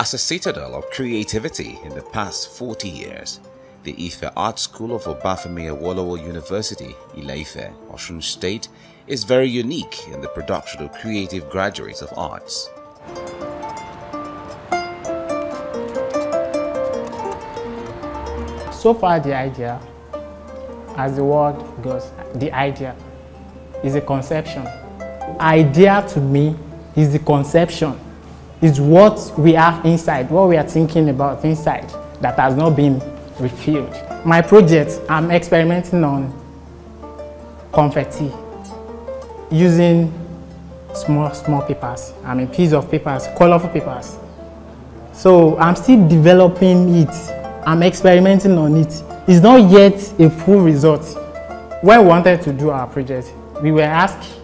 As a citadel of creativity in the past 40 years, the Ife Art School of Obafemi Awolowo University, Ile-Ife, Osun State, is very unique in the production of creative graduates of arts. So far, the idea, as the word goes, the idea is a conception. Idea to me is the conception, is what we have inside, what we are thinking about inside that has not been refilled. My project, I'm experimenting on confetti using small papers. I mean, piece of papers, colorful papers. So I'm still developing it. I'm experimenting on it. It's not yet a full result. When we wanted to do our project, we were asked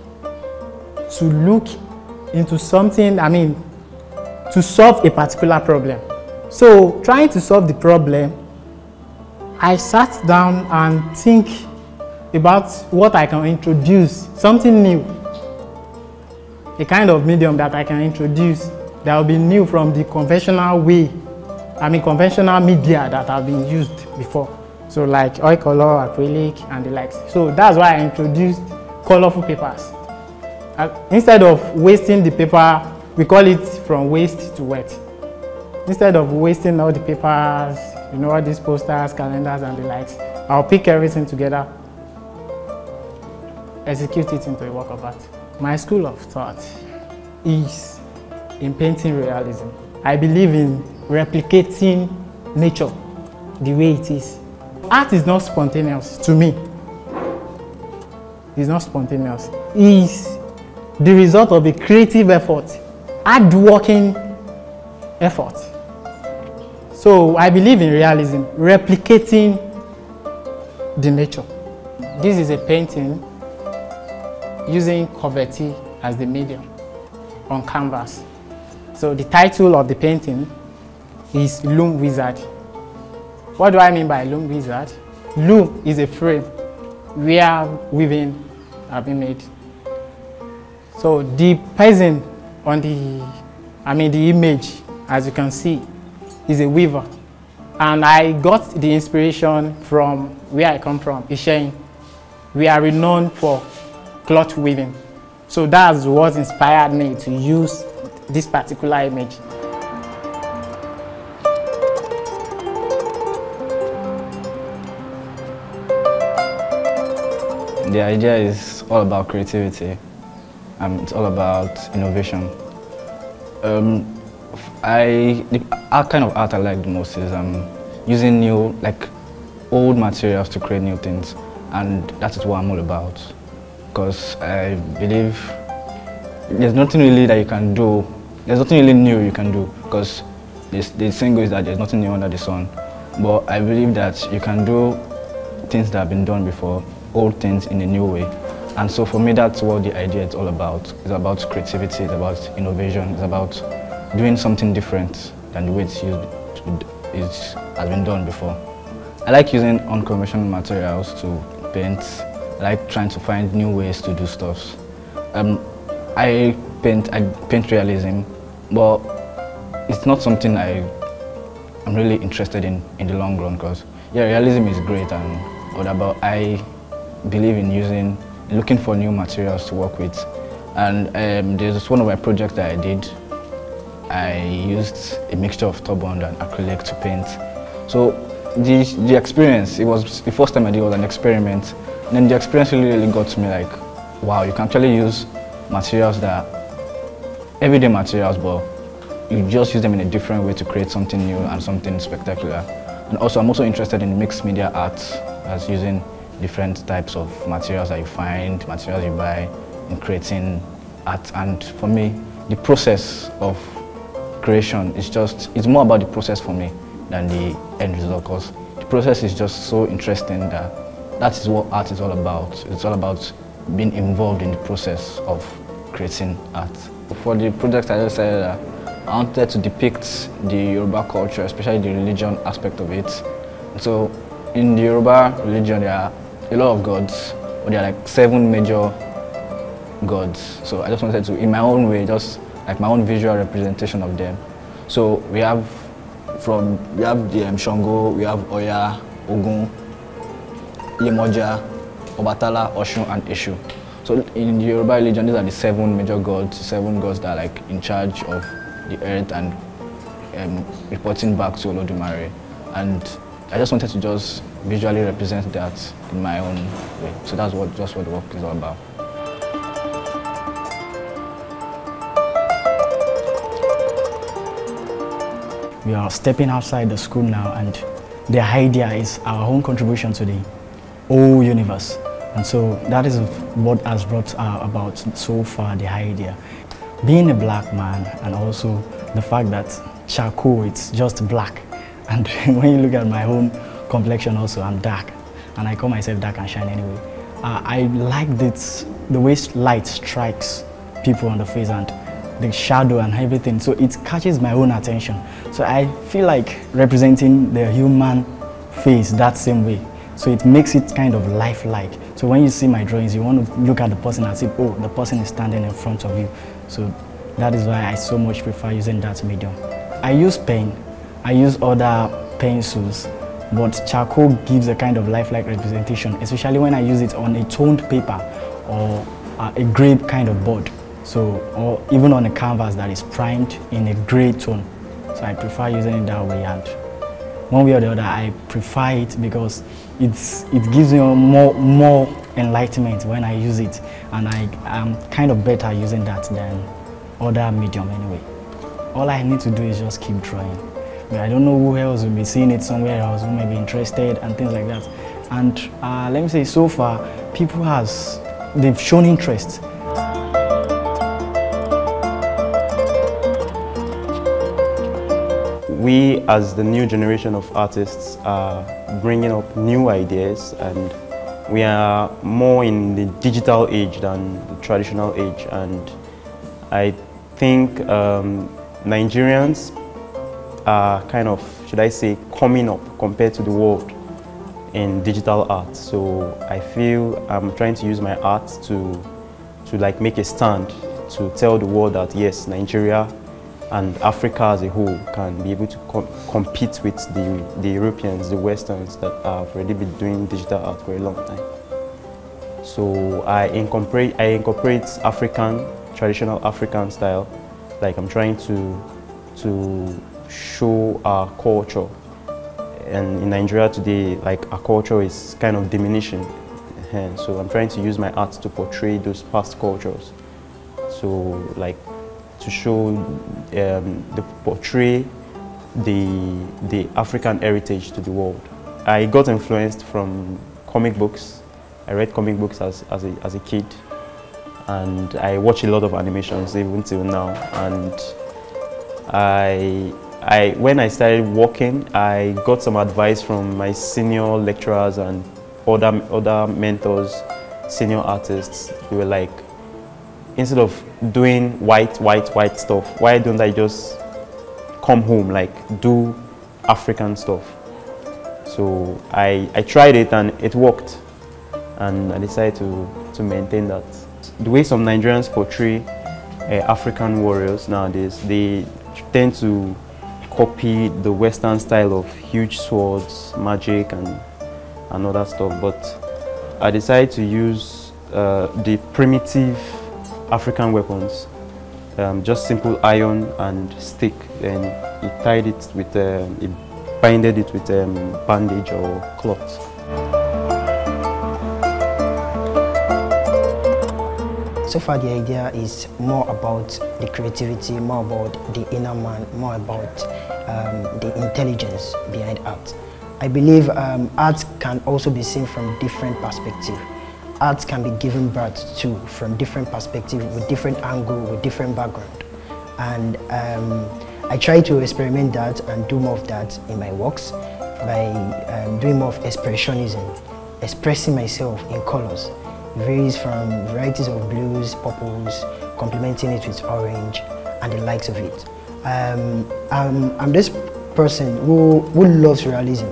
to look into something, to solve a particular problem. So trying to solve the problem, I sat down and think about what I can introduce, something new, a kind of medium that I can introduce that will be new from the conventional way, conventional media that have been used before. So like oil color, acrylic, and the likes. So that's why I introduced colorful papers. Instead of wasting the paper, we call it from waste to wet. Instead of wasting all the papers, all these posters, calendars, and the likes, I'll pick everything together, execute it into a work of art. My school of thought is in painting realism. I believe in replicating nature the way it is. Art is not spontaneous to me. It's not spontaneous. It's the result of a creative effort, hard-working effort. So I believe in realism, replicating the nature. This is a painting using confetti as the medium on canvas. So the title of the painting is Loom Wizard. What do I mean by Loom Wizard? Loom is a frame where weaving have been made. So the person on the image, as you can see, is a weaver. And I got the inspiration from where I come from, Isheyin. We are renowned for cloth weaving. So that's what inspired me to use this particular image. The idea is all about creativity. It's all about innovation. The kind of art I like the most is using old materials to create new things, and that is what I'm all about. Because I believe there's nothing really that you can do. There's nothing really new you can do. Because the saying is that there's nothing new under the sun. But I believe that you can do things that have been done before, old things in a new way. And so for me, that's what the idea is all about. It's about creativity, it's about innovation, it's about doing something different than the way it has been done before. I like using unconventional materials to paint. I like trying to find new ways to do stuff. I paint realism, but it's not something I'm really interested in the long run, because realism is great and all about. I believe in looking for new materials to work with. And there's one of my projects that I did. I used a mixture of turbond and acrylic to paint. So the experience, it was the first time I did, was an experiment. And then the experience really got to me like, wow, you can actually use materials that are everyday materials, but you just use them in a different way to create something new and something spectacular. And also, I'm also interested in mixed media art, as using different types of materials that you find, materials you buy, in creating art. And for me, the process of creation is it's more about the process for me than the end result, because the process is just so interesting that is what art is all about. It's all about being involved in the process of creating art. For the project, I just said I wanted to depict the Yoruba culture, especially the religion aspect of it. So in the Yoruba religion, there are a lot of gods, but there are like 7 major gods. So I just wanted to, in my own way, just like my own visual representation of them. So we have the Shango, we have Oya, Ogun, Yemoja, Obatala, Oshun, and Eshu. So in the Yoruba religion, these are the 7 major gods, 7 gods that are like in charge of the earth and reporting back to Olodumare. And I just wanted to just visually represent that in my own way. So that's just what the work is all about. We are stepping outside the school now, and the idea is our own contribution to the whole universe. And so that is what has brought about so far the idea. Being a black man, and also the fact that charcoal, it's just black. And when you look at my own complexion also, I'm dark. And I call myself dark and shine anyway. I like this, the way light strikes people on the face and the shadow and everything. So it catches my own attention. So I feel like representing the human face that same way. So it makes it kind of lifelike. So when you see my drawings, you want to look at the person and say, oh, the person is standing in front of you. So that is why I so much prefer using that medium. I use pen, I use other pencils, but charcoal gives a kind of lifelike representation, especially when I use it on a toned paper or a gray kind of board. So, or even on a canvas that is primed in a gray tone. So I prefer using it that way, and one way or the other, I prefer it because it gives me more enlightenment when I use it, and I'm kind of better using that than other medium anyway. All I need to do is just keep drawing. But I don't know who else will be seeing it somewhere else who may be interested and things like that. And let me say, so far, people they've shown interest. We, as the new generation of artists, are bringing up new ideas, and we are more in the digital age than the traditional age. And I think Nigerians are kind of, should I say, coming up compared to the world in digital art. So I feel I'm trying to use my art to like make a stand, to tell the world that yes, Nigeria and Africa as a whole can be able to compete with the Europeans, the Westerns that have already been doing digital art for a long time. So I incorporate African, traditional African style. Like I'm trying to show our culture. And in Nigeria today, like our culture is kind of diminishing. And so I'm trying to use my art to portray those past cultures. So like to show, portray the African heritage to the world. I got influenced from comic books. I read comic books as a kid, and I watch a lot of animations even till now. And when I started working, I got some advice from my senior lecturers and other mentors, senior artists. They were like, instead of doing white stuff, why don't I just come home, like do African stuff? So I tried it and it worked, and I decided to maintain that. The way some Nigerians portray African warriors nowadays, they tend to copy the Western style of huge swords, magic and other stuff, but I decided to use the primitive African weapons, just simple iron and stick. Then he tied it with, he binded it with bandage or cloth. So far the idea is more about the creativity, more about the inner man, more about the intelligence behind art. I believe art can also be seen from different perspectives. Art can be given birth to from different perspectives, with different angle, with different background. And I try to experiment that and do more of that in my works by doing more of expressionism, expressing myself in colors. It varies from varieties of blues, purples, complementing it with orange and the likes of it. I'm this person who loves realism,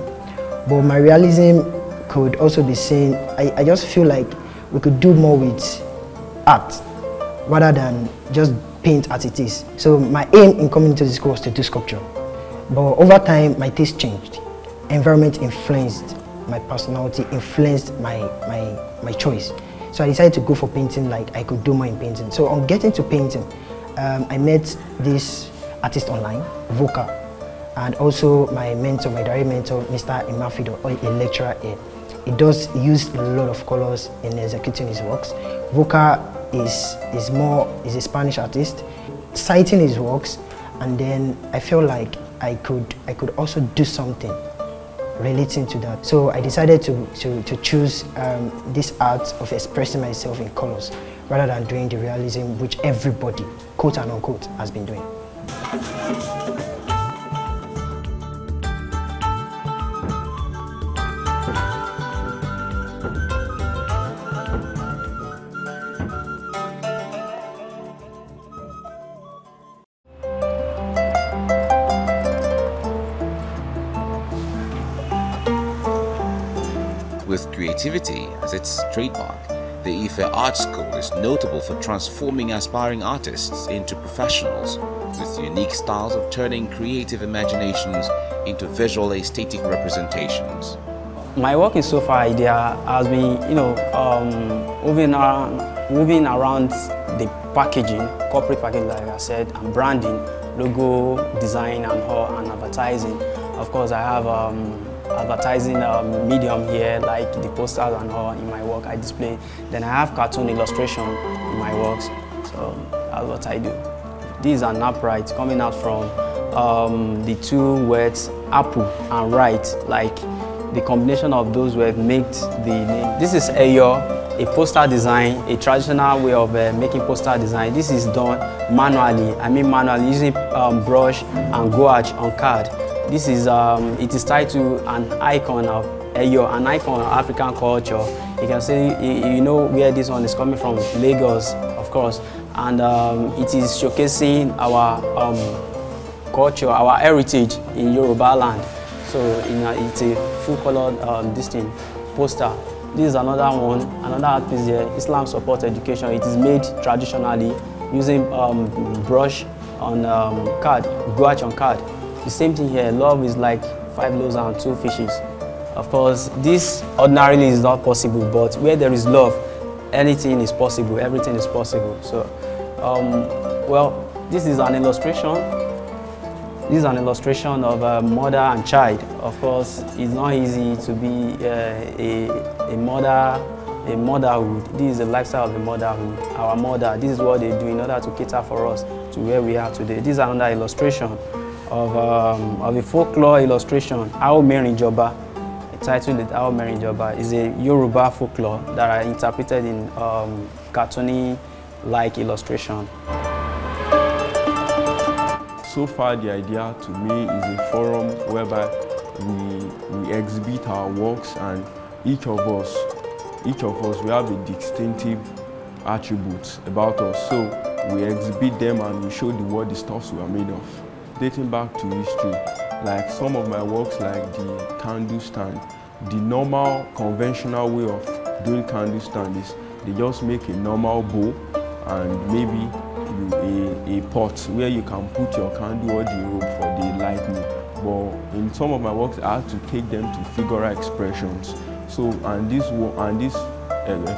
but my realism could also be seen. I just feel like we could do more with art rather than just paint as it is. So my aim in coming to the school was to do sculpture. But over time, my taste changed. Environment influenced my personality, influenced my choice. So I decided to go for painting, like I could do more in painting. So on getting to painting, I met this artist online, Voka, and also my mentor, my direct mentor, Mr. Imafido, a lecturer here. He use a lot of colors in executing his works. Voka is a Spanish artist, citing his works, and then I feel like I could also do something relating to that. So I decided to choose this art of expressing myself in colors rather than doing the realism which everybody, quote and unquote, has been doing. With creativity as its trademark, the Ife Art School is notable for transforming aspiring artists into professionals with unique styles of turning creative imaginations into visual aesthetic representations. My work in so far idea has been, moving around the packaging, corporate packaging, like I said, and branding, logo design and advertising. Of course, I have advertising medium here, like the posters and all in my work I display. Then I have cartoon illustration in my works, so that's what I do. These are upright coming out from the two words apple and right, like the combination of those words makes the name. This is a poster design, a traditional way of making poster design. This is done manually, manually using brush and gouache on card. This is, it is tied to an icon of an icon of African culture. You can say, you know where this one is coming from, Lagos, of course. And it is showcasing our culture, our heritage in Yoruba land. So it's a full-colored poster. This is another one, another art piece here, Islam Support Education. It is made traditionally using brush on card, gouache on card. The same thing here, love is like 5 loaves and 2 fishes. Of course, this ordinarily is not possible, but where there is love, anything is possible, everything is possible. So, well, this is an illustration. This is an illustration of a mother and child. Of course, it's not easy to be a motherhood. This is the lifestyle of the motherhood. Our mother, this is what they do in order to cater for us to where we are today. This is another illustration of a folklore illustration, Ao Merinjoba. The title is Ao Merinjoba. Is a Yoruba folklore that are interpreted in cartoony-like illustration. So far, the idea to me is a forum whereby we exhibit our works, and each of us we have a distinctive attributes about us. So we exhibit them and we show the world the stuffs we are made of. Dating back to history, like some of my works, like the candle stand, the normal conventional way of doing candle stand is they just make a normal bowl and maybe a pot where you can put your candle or the rope for the lightning. But in some of my works, I had to take them to figural expressions. So and these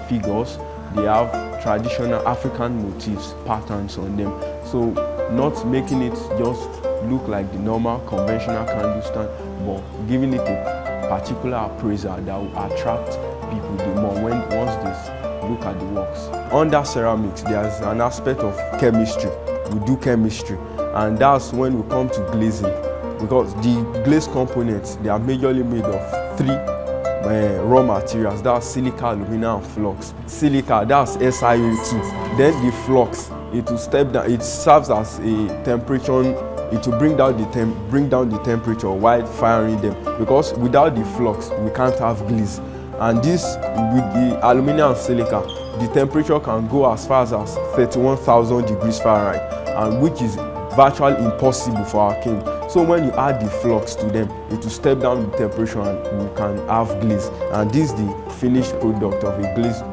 figures, they have traditional African motifs, patterns on them. So not making it just look like the normal conventional candle stand, but giving it a particular appraiser that will attract people the more once they look at the works. Under ceramics, there's an aspect of chemistry. We do chemistry, and that's when we come to glazing, because the glaze components, they are majorly made of 3 raw materials. That's silica, alumina, and flux. Silica, that's SiO2. Then the flux, it will step down. It serves as a temperature. It will bring down the temperature while firing them, because without the flux we can't have glaze. And this, with the alumina and silica, the temperature can go as far as 31,000 degrees Fahrenheit, and which is virtually impossible for our kiln. So when you add the flux to them, it will step down the temperature and we can have glaze. And this is the finished product of a glazed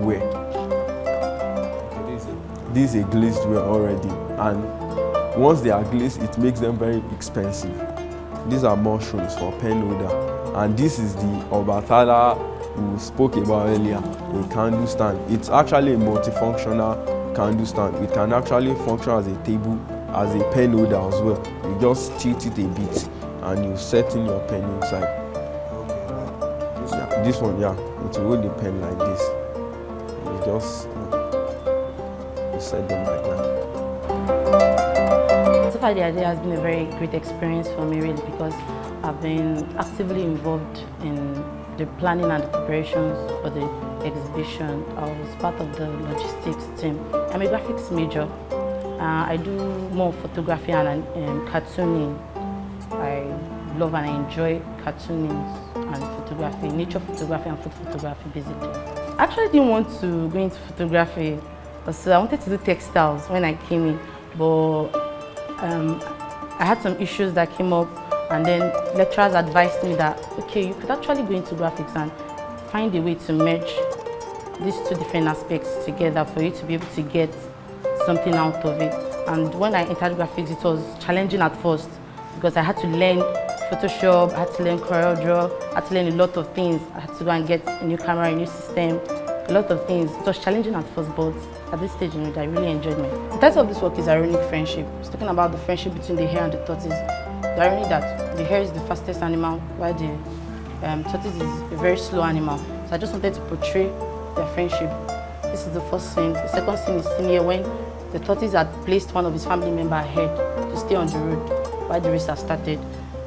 ware. this is a glazed way already, and once they are glazed, it makes them very expensive. These are mushrooms for pen holder, and this is the Obatala we spoke about earlier, a candle stand. It's actually a multifunctional candle stand. It can actually function as a table, as a pen holder as well. You just tilt it a bit and you set in your pen inside. Yeah, this one, yeah, it will hold the pen like this. You just you set them like that. So far, the idea has been a very great experience for me, really, because I've been actively involved in the planning and the preparations for the exhibition. I was part of the logistics team. I'm a graphics major. I do more photography and cartooning. I love and I enjoy cartooning and photography, nature photography and food photography, basically. I actually didn't want to go into photography, so I wanted to do textiles when I came in, but I had some issues that came up, and then lecturers advised me that, okay, you could actually go into graphics and find a way to merge these two different aspects together for you to be able to get something out of it. And when I entered graphics, it was challenging at first because I had to learn Photoshop, I had to learn CorelDRAW, I had to learn a lot of things. I had to go and get a new camera, a new system, a lot of things. It was challenging at first, but at this stage, I really enjoyed it. The title of this work is Ironic Friendship. It's talking about the friendship between the hare and the tortoise. The irony that the hare is the fastest animal, while the tortoise is a very slow animal. So I just wanted to portray their friendship. This is the first scene. The second scene is seen here when the tortoise had placed one of his family members ahead to stay on the road while the race had started.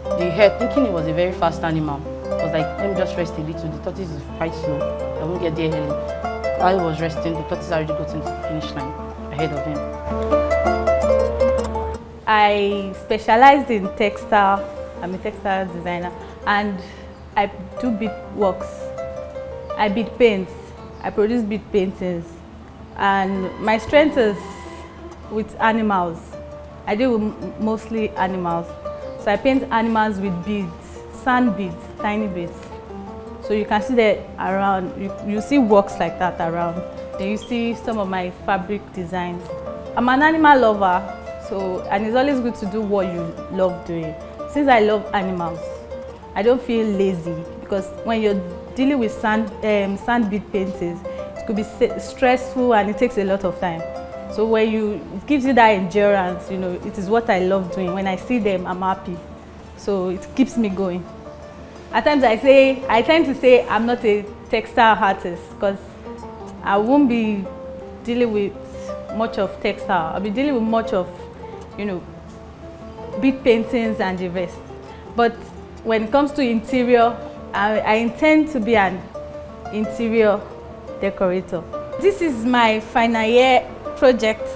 The hare, thinking it was a very fast animal, was like, let me just rest a little. The tortoise is quite slow. I won't get there early. While he was resting, the tortoise already got into the finish line ahead of him. I specialized in textile. I'm a textile designer, and I do bead works. I bead paints. I produce bead paintings, and my strength is with animals. I deal with mostly animals. So I paint animals with beads, sand beads, tiny beads. So you can see that around, you see works like that around. Then you see some of my fabric designs. I'm an animal lover. And it's always good to do what you love doing. Since I love animals, I don't feel lazy, because when you're dealing with sand bead paintings, it could be stressful and it takes a lot of time. So when it gives you that endurance, it is what I love doing. When I see them, I'm happy. So it keeps me going. At times I tend to say I'm not a textile artist, because I won't be dealing with much of textile. I'll be dealing with much of bead paintings and the rest. But when it comes to interior, I intend to be an interior decorator. This is my final year project.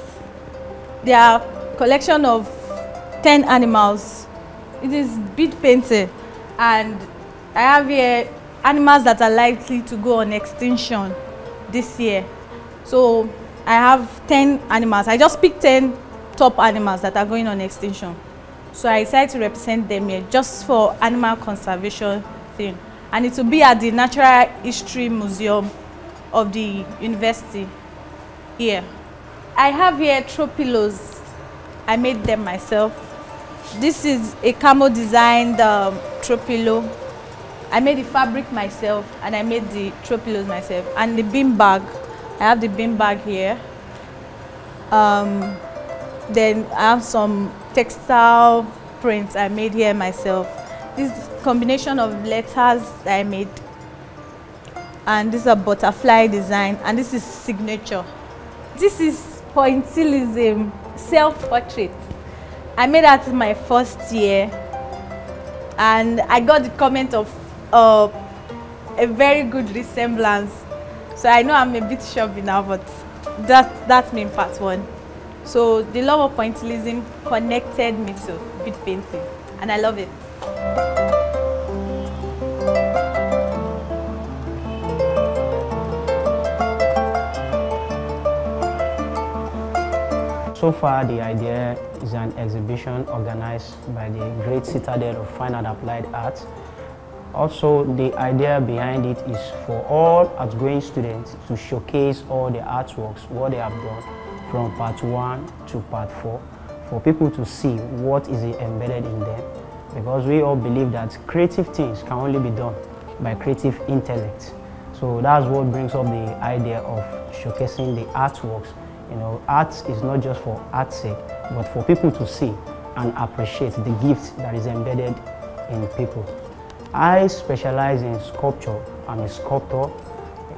They are a collection of 10 animals. It is bead painting, and I have here animals that are likely to go on extinction this year. So I have 10 animals. I just picked 10 top animals that are going on extinction. So I decided to represent them here just for animal conservation thing. And it will be at the Natural History Museum of the university here. I have here throw pillows. I made them myself. This is a camo designed throw pillow. I made the fabric myself, and I made the throw pillows myself. And the bean bag, I have the bean bag here. Then I have some textile prints I made here myself. This combination of letters that I made. And this is a butterfly design, and this is signature. This is pointillism, self-portrait. I made that in my first year, and I got the comment of a very good resemblance. So I know I'm a bit shabby now, but that's me in part one. So the love of pointillism connected me to bead painting, and I love it. So far, the idea is an exhibition organized by the Great Citadel of Fine and Applied Arts. Also, the idea behind it is for all outgoing students to showcase all the artworks, what they have done, from part 1 to part 4 for people to see what is embedded in them, because we all believe that creative things can only be done by creative intellect. So that's what brings up the idea of showcasing the artworks. You know, art is not just for art's sake, but for people to see and appreciate the gift that is embedded in people. I specialize in sculpture. I'm a sculptor,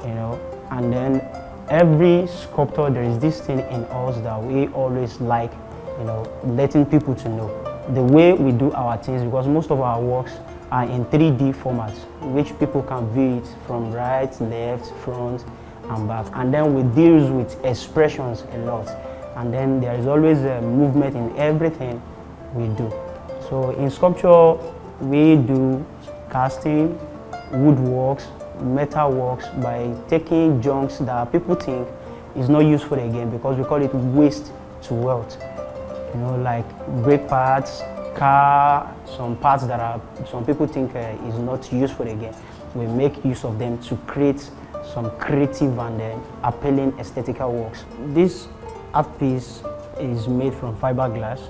you know, and then every sculptor, there is this thing in us that we always like, you know, letting people to know the way we do our things, because most of our works are in 3D formats, which people can view it from right, left, front, and back. And then we deal with expressions a lot. And then there is always a movement in everything we do. So in sculpture, we do casting, woodworks, metalworks by taking junks that people think is not useful again, because we call it waste to wealth. You know, like brake parts, car, some parts that are some people think is not useful again. We make use of them to create some creative and appealing aesthetical works. This art piece is made from fiberglass,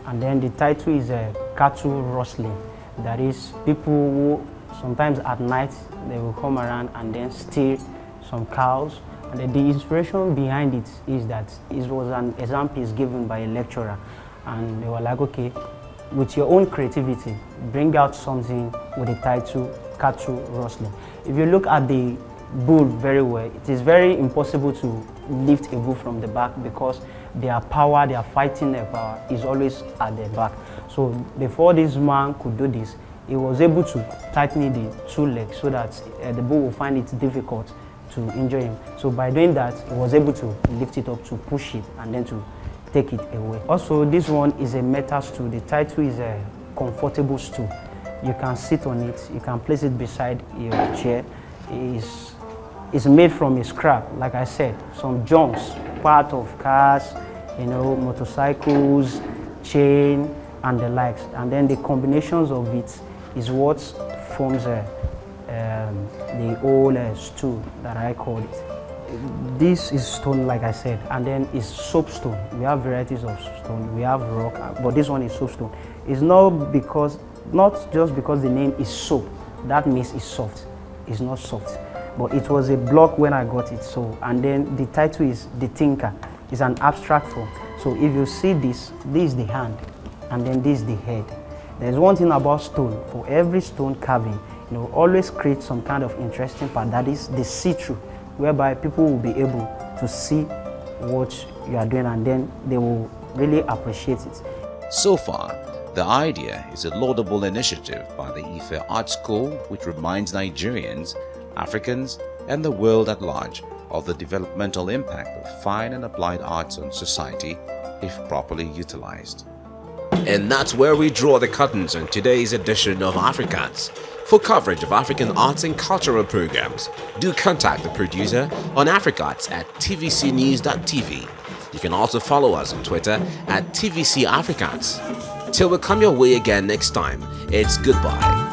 and then the title is cattle rustling. That is, people who sometimes at night they will come around and then steal some cows. And the inspiration behind it is that it was an exam piece given by a lecturer, and they were like, okay, with your own creativity, bring out something with the title cattle rustling. If you look at the bull very well, it is very impossible to lift a bull from the back, because their power, their fighting power is always at the back. So before this man could do this, he was able to tighten the two legs so that the bull will find it difficult to injure him. So by doing that, he was able to lift it up, to push it, and then to take it away. Also, this one is a metal stool. The title is a comfortable stool. You can sit on it, you can place it beside your chair. It's made from a scrap, like I said, some junks, part of cars, you know, motorcycles, chain, and the likes. And then the combinations of it is what forms the old stool that I call it. This is stone, like I said, and then it's soapstone. We have varieties of stone. We have rock, but this one is soapstone. It's not just because the name is soap, that means it's soft. It's not soft, but it was a block when I got it. So, and then the title is The Thinker. It's an abstract form. So if you see this, this is the hand, and then this is the head. There's one thing about stone. For every stone carving, you know, always create some kind of interesting part, that is the see-through, whereby people will be able to see what you are doing, and then they will really appreciate it. So far, the idea is a laudable initiative by the Ife Art School, which reminds Nigerians, Africans, and the world at large of the developmental impact of fine and applied arts on society if properly utilized. And that's where we draw the curtains on today's edition of Africarts. For coverage of African arts and cultural programs, do contact the producer on Africarts at tvcnews.tv. You can also follow us on Twitter at TVC Africarts. Till we come your way again next time, it's goodbye.